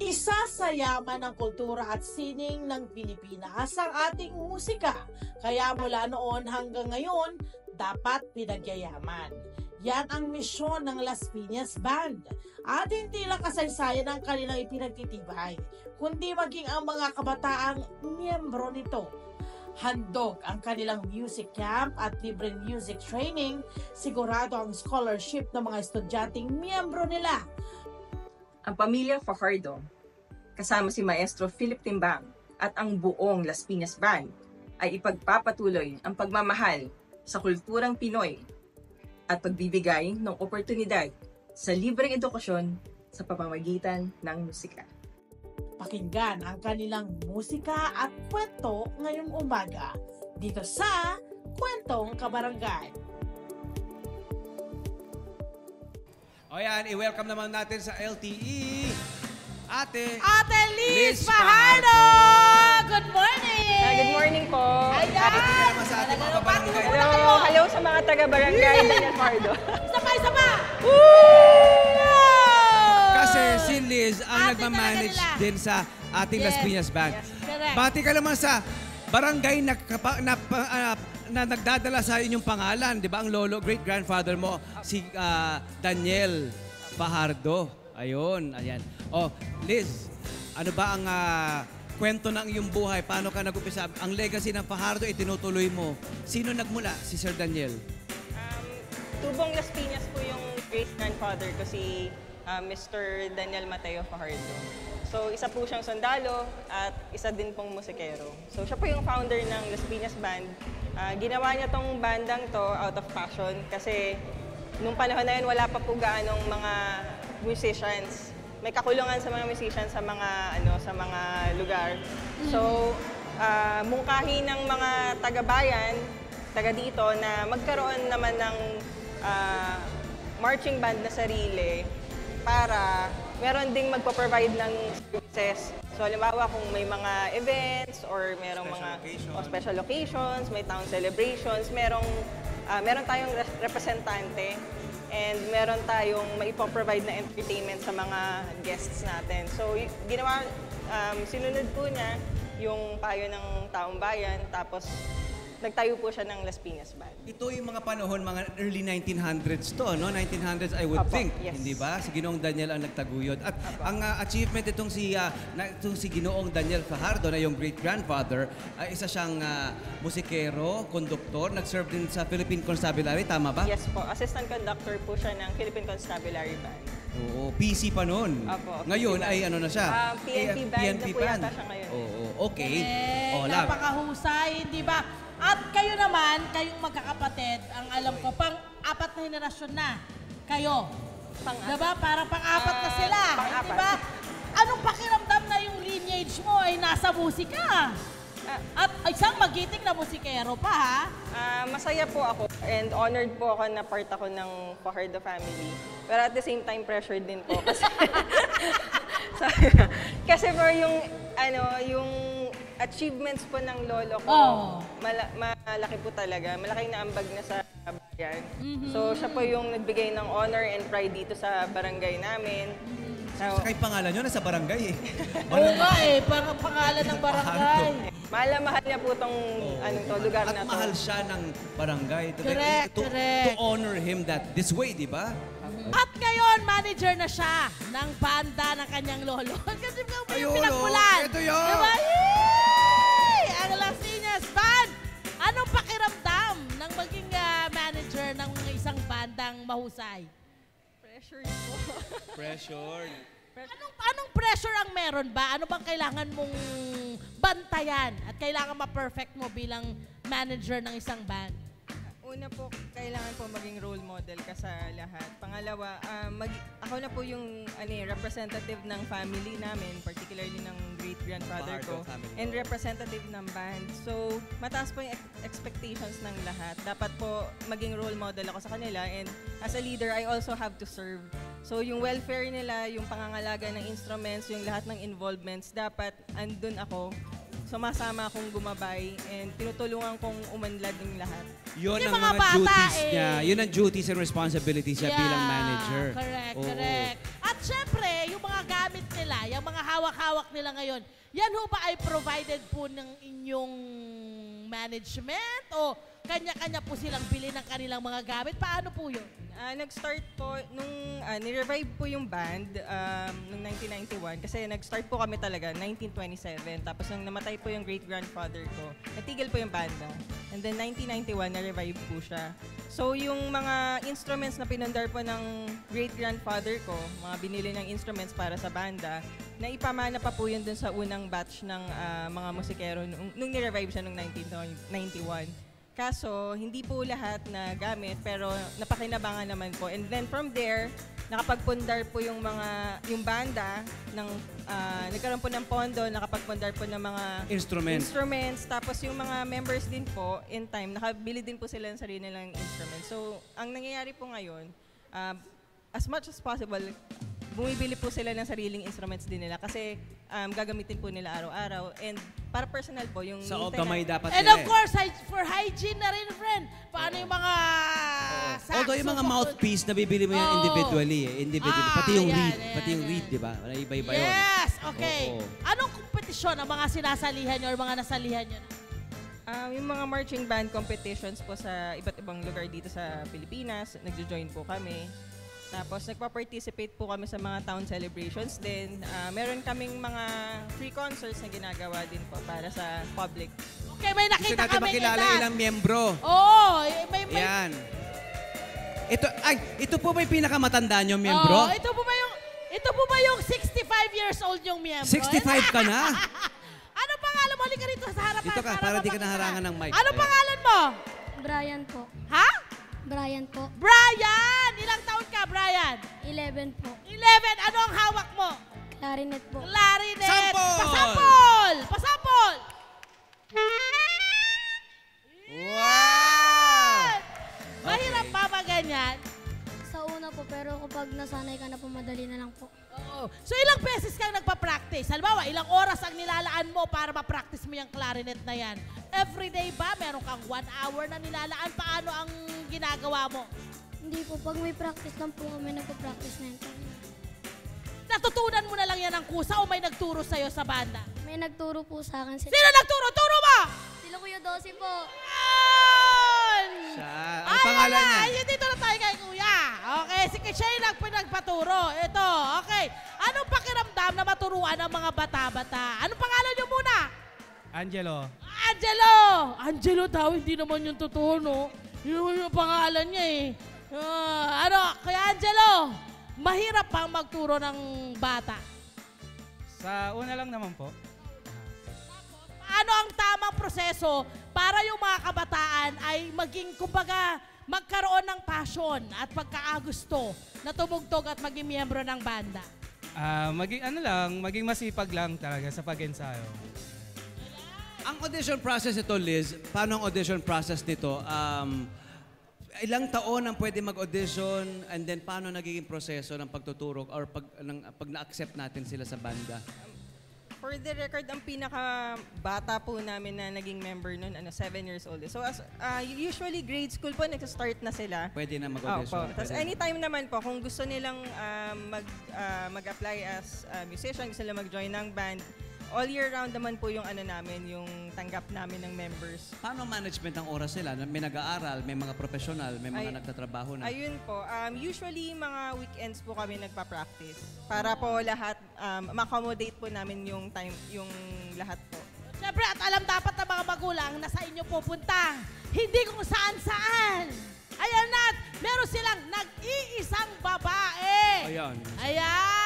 Isa sa yaman ng kultura at sining ng Pilipinas ang ating musika. Kaya mula noon hanggang ngayon, dapat pinagyayaman. Yan ang misyon ng Las Piñas Band. At hindi lang kasaysayan ang kanilang ipinagtitibay, kundi maging ang mga kabataang miyembro nito. Handog ang kanilang music camp at libreng music training, sigurado ang scholarship ng mga estudyanteng miyembro nila. Ang pamilya Fajardo, kasama si Maestro Philip Timbang at ang buong Las Piñas Band ay ipagpapatuloy ang pagmamahal sa kulturang Pinoy at pagbibigay ng oportunidad sa libreng edukasyon sa pamamagitan ng musika. Pakinggan ang kanilang musika at kwento ngayong umaga dito sa Kwentong Kabarangay. O yan, i-welcome naman natin sa LTE, Ate Liz Fajardo! Good morning! Good morning po. Ayan! Ate naman sa ating mga kabarangay. Hello sa mga taga-barangay Daniel Fajardo. Isa pa! Kasi si Liz ang Ate nagmamanage talaga nila. din sa ating Las Yes. Piñas Band. Yes, correct. Bati ka naman sa barangay na nagdadala sa inyong pangalan, di ba? Ang lolo, great-grandfather mo, si Daniel Fajardo. Ayun, ayan. Oh, Liz, ano ba ang kwento ng iyong buhay? Paano ka nag-upisa? Ang legacy ng Fajardo, itinutuloy mo. Sino nagmula? Si Sir Daniel? Tubong Las Piñas po yung great-grandfather ko, si Mr. Daniel Mateo Fajardo. So, isa po siyang sundalo at isa din pong musikero. So, siya po yung founder ng Las Piñas Band. Ginawa niya tong bandang to out of passion kasi nung panahon na yun, wala pa po gaanong mga musicians. May kakulungan sa mga musicians sa mga lugar. So, mungkahi ng mga taga-bayan, taga dito na magkaroon naman ng marching band na sarili para meron ding magpo-provide ng services. So, halimbawa kung may mga events or merong special occasions, may town celebrations, meron tayong representante and meron tayong maipoprovide na entertainment sa mga guests natin. So, sinunod po niya yung payo ng taong bayan, tapos nagtayo po siya ng Las Piñas Band. Ito yung mga panahon, mga early 1900s to, no? 1900s I would think, yes. hindi ba? Si Ginoong Daniel ang nagtaguyod. At ang achievement itong si Ginoong Daniel Fajardo na yung great-grandfather, ay isa siyang musikero, konduktor, nag-serve din sa Philippine Constabulary, tama ba? Yes po, assistant conductor po siya ng Philippine Constabulary Band. Oo, PC pa noon. Opo, ngayon ay ano na siya? PNP band na po yata siya ngayon. Oo, okay. Love. Napakahusay, di ba? At kayo naman, kayong magkakapatid, ang alam ko, pang-apat na henerasyon na kayo. Diba? Parang pang-apat na sila. Pang-apat. Diba? Anong pakiramdam na yung lineage mo ay nasa musika? At isang magiting na musikero pa, ha? Masaya po ako and honored po ako na part ako ng Fajardo family. Pero at the same time, pressured din po kasi kasi for yung achievements po ng lolo ko, malaki po talaga. Malaking naambag na sa bayan. So, siya po yung nagbigay ng honor and pride dito sa barangay namin. So, kay pangalan nyo, nasa barangay eh. Oo nga eh, parang pangalan ng barangay. Mahal niya po itong lugar na to. At mahal siya ng barangay. Correct, to honor him this way, di ba? At ngayon, manager na siya ng banda ng kanyang lolo. Kasi yung pinagpulan. Ito yun! Diba? Yay! Ang Las Piñas Band! Anong pakiramdam ng maging manager ng isang bandang mahusay? Pressure po. Pressure. Anong pressure ang meron ba? Ano bang kailangan mong bantayan at kailangan ma-perfect mo bilang manager ng isang band? Una po, kailangan po maging role model ka sa lahat. Pangalawa, ako na po yung representative ng family namin, particularly ng great-grandfather ko, and representative ng band. So, mataas po yung expectations ng lahat. Dapat po maging role model ako sa kanila, and as a leader, I also have to serve. So, yung welfare nila, yung pangangalaga ng instruments, yung lahat ng involvements, dapat andun ako. Sumasama akong gumabay and tinutulungan kong umanlad ng lahat. Yun Yung ang mga mga bata duties eh. niya. Yun ang duties and responsibilities niya bilang manager. Correct, Oo. correct. At syempre, yung mga gamit nila nila, yung mga hawak-hawak nila ngayon, yan ho ba ay provided po ng inyong management o kanya-kanya po silang bili ng kanilang mga gamit? Paano po yun? Nag-start po nung ni-revive po yung band nung 1991 kasi nag-start po kami talaga 1927 tapos nung namatay po yung great-grandfather ko, natigil po yung banda. And then 1991 na-revive po siya. So yung mga instruments na pinundar po ng great-grandfather ko, mga binili ng instruments para sa banda, naipamana pa po yun dun sa unang batch ng mga musikero nung ni-revive siya nung 1991. Kaso, hindi po lahat na gamit, pero napakinabangan naman po. And then from there, nakapagpundar po yung banda, nagkaroon po ng pondo, nakapagpundar po ng mga instruments. Tapos yung mga members din po, in time, nakabili din po sila ng sarili nilang instruments. So, ang nangyayari po ngayon, as much as possible, bumibili po sila ng sariling instruments din nila kasi gagamitin po nila araw-araw. And para personal po, yung... Sa gamay dapat And nila of course, for hygiene na rin, friend. Paano yung mga Although yung mga mouthpiece, nabibili mo yan individually. Pati yung reed. Pati yung reed, di ba? Iba-iba yun. Yes! Okay. Oo. Anong kompetisyon ang mga sinasalihan nyo or mga nasalihan nyo? Yung mga marching band competitions po sa iba't ibang lugar dito sa Pilipinas, nagjo-join po kami. Tapos nagpa-participate po kami sa mga town celebrations din. Meron kaming mga free concerts na ginagawa din po para sa public. Okay, may Gusto nakita natin kami makilala ilang miyembro. Oo, may... Yan. Ito po ba yung pinakamatanda nyo miyembro? Oh, ito po ba yung 65 years old yung miyembro? 65 ka na? Ano pangalan mo? Halika rito sa harapan. Dito ka, para di ka naharangan ng mic. Ano pangalan mo? Brian po. Ha? Brian po. Brian! Ilang taon ka, Brian? 11 po. 11. Ano ang hawak mo? Clarinet po. Clarinet. Sampol! Pasampol! Pasampol! Wow! Mahirap ba ba ganyan? Sa una po, pero kapag nasanay ka na po, madali na lang po. Oo. So ilang beses kang nagpa-practice? Halimbawa, ilang oras ang nilalaan mo para ma-practice mo yung clarinet na yan? Everyday ba? Meron kang 1 hour na nilalaan? Paano ang ginagawa mo? Hindi po, pag may practice lang po kami, nagpa-practice na yun. Natutunan mo na lang yan ng kusa o may nagturo sa'yo sa banda? May nagturo po sa akin. Sino nagturo? Turo mo! Sila Kuya Dosi po. Ayun! Ano pangalan niya? Ay, dito na tayo kay Kuya. Okay, siya yung nagpaturo. Ito, okay. Anong pakiramdam na maturuan ang mga bata-bata? Anong pangalan niyo muna? Angelo. Angelo daw, hindi naman yung totoo, no? Yun yung pangalan niya eh. Kaya Angelo, mahirap pang magturo ng bata. Sa una lang naman po. Ano ang tamang proseso para yung mga kabataan ay maging, kumbaga, magkaroon ng passion at pagkakagusto na tumugtog at maging miyembro ng banda? Maging masipag lang talaga sa pag-ensayo. Ang audition process ito, Liz, paano ang audition process nito? Ilang taon ang pwede mag-audition and then paano nagiging proseso ng pagtuturo or pag na-accept natin sila sa banda? For the record, ang pinaka-bata po namin na naging member nun, 7 years old. So usually grade school po, nag-start na sila. Pwede na mag-audition. Tapos anytime naman po, kung gusto nilang mag-apply as musician, gusto nilang mag-join ng band, all year round naman po yung yung tanggap namin ng members. Paano management ng oras nila? May nag-aaral, may mga professional, may mga nagtatrabaho na. Ayun po. Usually, mga weekends po kami nagpa-practice para po lahat, ma-accommodate po namin yung time, yung lahat po. Siyempre, at alam dapat ng mga magulang na sa inyo pupunta. Hindi kung saan-saan. Ayan na, meron silang nag-iisang babae. Ayan,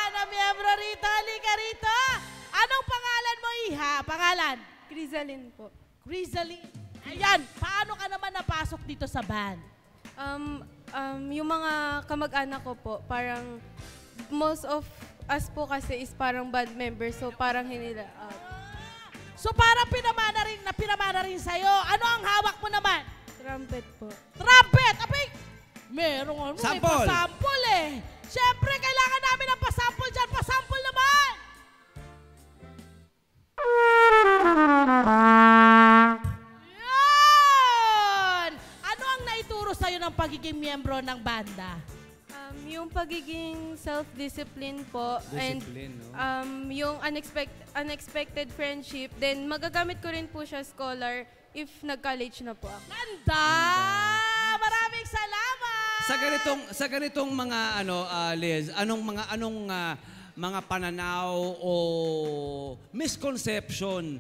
ang miyembro rito. Halika rito. Anong pangalan mo, Iha? Pangalan? Crisaline po. Crisaline. Ayan, paano ka naman napasok dito sa band? Yung mga kamag-anak ko po, parang most of us po kasi is parang band members, so parang hinila out. So parang pinamana rin sa'yo. Ano ang hawak mo naman? Trumpet po. Trumpet! Abay, meron may Sample! pasample eh. Siyempre, kailangan namin ng pasample dyan. Pasample naman! Yan! Ano ang naituro sa'yo ng pagiging miyembro ng banda? yung pagiging self-discipline po. Discipline, no? Yung unexpected friendship. Then, magagamit ko rin po siya scholar if nag-college na po ako. Ganda! Maraming salamat! Sa ganitong mga Liz, anong mga pananaw o misconception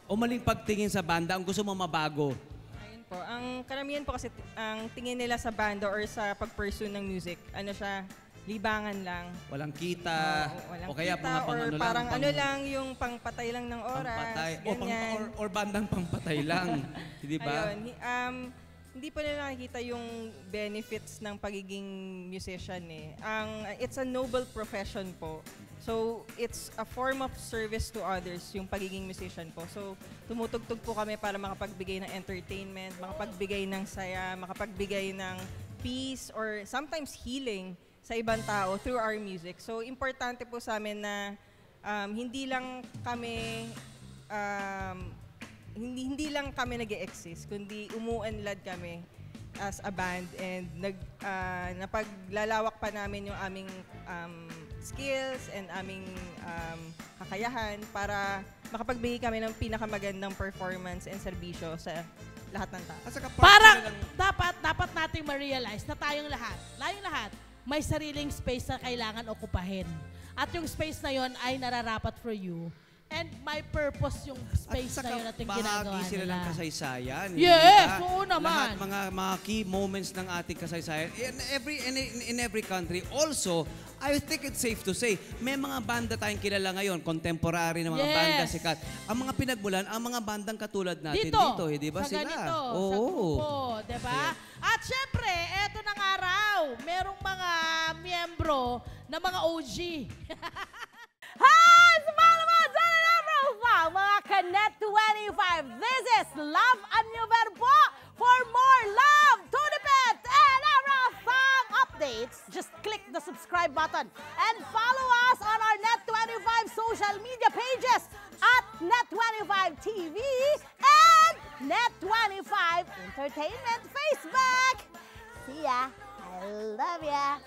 o maling pagtingin sa banda ang gusto mo mabago? Ayun po. Ang karamihan po kasi ang tingin nila sa banda or sa pag-pursue ng music, ano siya, libangan lang. Walang kita, Walang o kaya kita, mga or lang, parang ano lang, yung pangpatay lang ng oras. pangpatay, ganyan. or bandang pangpatay lang. Di ba? Ayun. Hindi pa nila nakikita yung benefits ng pagiging musician eh. It's a noble profession po. So, it's a form of service to others, yung pagiging musician po. So, tumutugtog po kami para makapagbigay ng entertainment, makapagbigay ng saya, makapagbigay ng peace, or sometimes healing sa ibang tao through our music. So, importante po sa amin na hindi lang kami hindi lang kami nag-e-exist, kundi umuunlad kami as a band and napaglalawak pa namin yung aming skills and aming kakayahan para makapagbigay kami ng pinakamagandang performance and serbisyo sa lahat ng tao. At saka Parang dapat nating ma-realize na tayong lahat, may sariling space na kailangan okupahin. At yung space na yon ay nararapat for you. And may purpose yung space na yun natin ginagawa bahagi sila nila. ng kasaysayan. Yes, hindi ba? oo naman. Lahat mga key moments ng ating kasaysayan. In every country. Also, I think it's safe to say, may mga banda tayong kilala ngayon, contemporary na mga Yes. banda sikat. Ang mga pinagmulan, ang mga bandang katulad natin Dito, di ba sa sila? ganito, sa Oo. grupo, di ba? At syempre, eto na nga raw, merong mga miyembro na mga OG. Hi! Sumama mga dyan na mga Kanet 25. This is Love and New Verbo. For more love, Tunipet, and Arafang updates, just click the subscribe button and follow us on our Net25 social media pages at Net25 TV and Net25 Entertainment Facebook. See ya. I love ya.